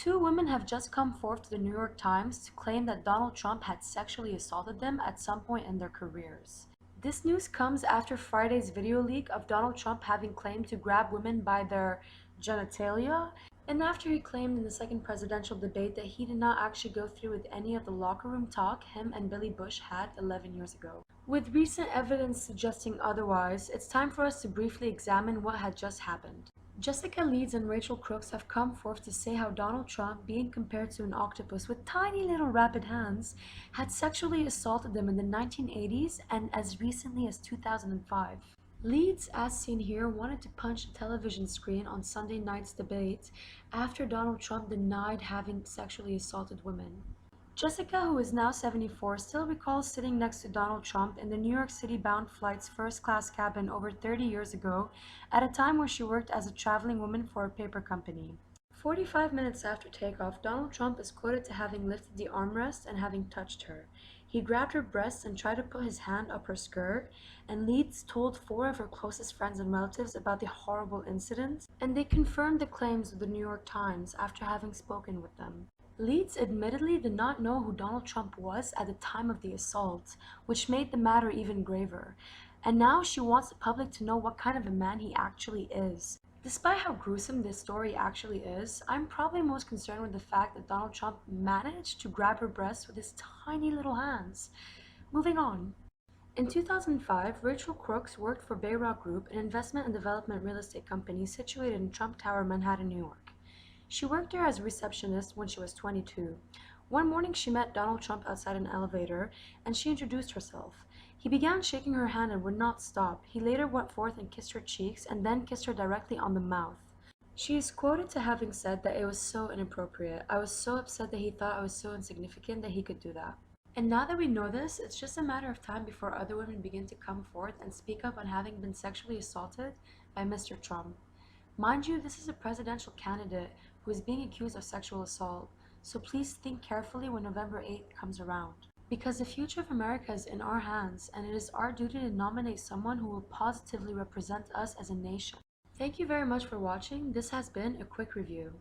Two women have just come forth to the New York Times to claim that Donald Trump had sexually assaulted them at some point in their careers. This news comes after Friday's video leak of Donald Trump having claimed to grab women by their genitalia, and after he claimed in the second presidential debate that he did not actually go through with any of the locker room talk him and Billy Bush had 11 years ago. With recent evidence suggesting otherwise, it's time for us to briefly examine what had just happened. Jessica Leeds and Rachel Crooks have come forth to say how Donald Trump, being compared to an octopus with tiny little rapid hands, had sexually assaulted them in the 1980s and as recently as 2005. Leeds, as seen here, wanted to punch the television screen on Sunday night's debate after Donald Trump denied having sexually assaulted women. Jessica, who is now 74, still recalls sitting next to Donald Trump in the New York City-bound flight's first-class cabin over 30 years ago, at a time where she worked as a traveling woman for a paper company. 45 minutes after takeoff, Donald Trump is quoted to having lifted the armrest and having touched her. He grabbed her breasts and tried to put his hand up her skirt, and Leeds told 4 of her closest friends and relatives about the horrible incident, and they confirmed the claims of the New York Times after having spoken with them. Leeds admittedly did not know who Donald Trump was at the time of the assault, which made the matter even graver, and now she wants the public to know what kind of a man he actually is. Despite how gruesome this story actually is, I'm probably most concerned with the fact that Donald Trump managed to grab her breasts with his tiny little hands. Moving on. In 2005, Rachel Crooks worked for Bayrock Group, an investment and development real estate company situated in Trump Tower, Manhattan, New York. She worked there as a receptionist when she was 22. One morning she met Donald Trump outside an elevator, and she introduced herself. He began shaking her hand and would not stop. He later went forth and kissed her cheeks, and then kissed her directly on the mouth. She is quoted to having said that it was so inappropriate. I was so upset that he thought I was so insignificant that he could do that. And now that we know this, it's just a matter of time before other women begin to come forth and speak up on having been sexually assaulted by Mr. Trump. Mind you, this is a presidential candidate who is being accused of sexual assault, so please think carefully when November 8th comes around. Because the future of America is in our hands, and it is our duty to nominate someone who will positively represent us as a nation. Thank you very much for watching. This has been a quick review.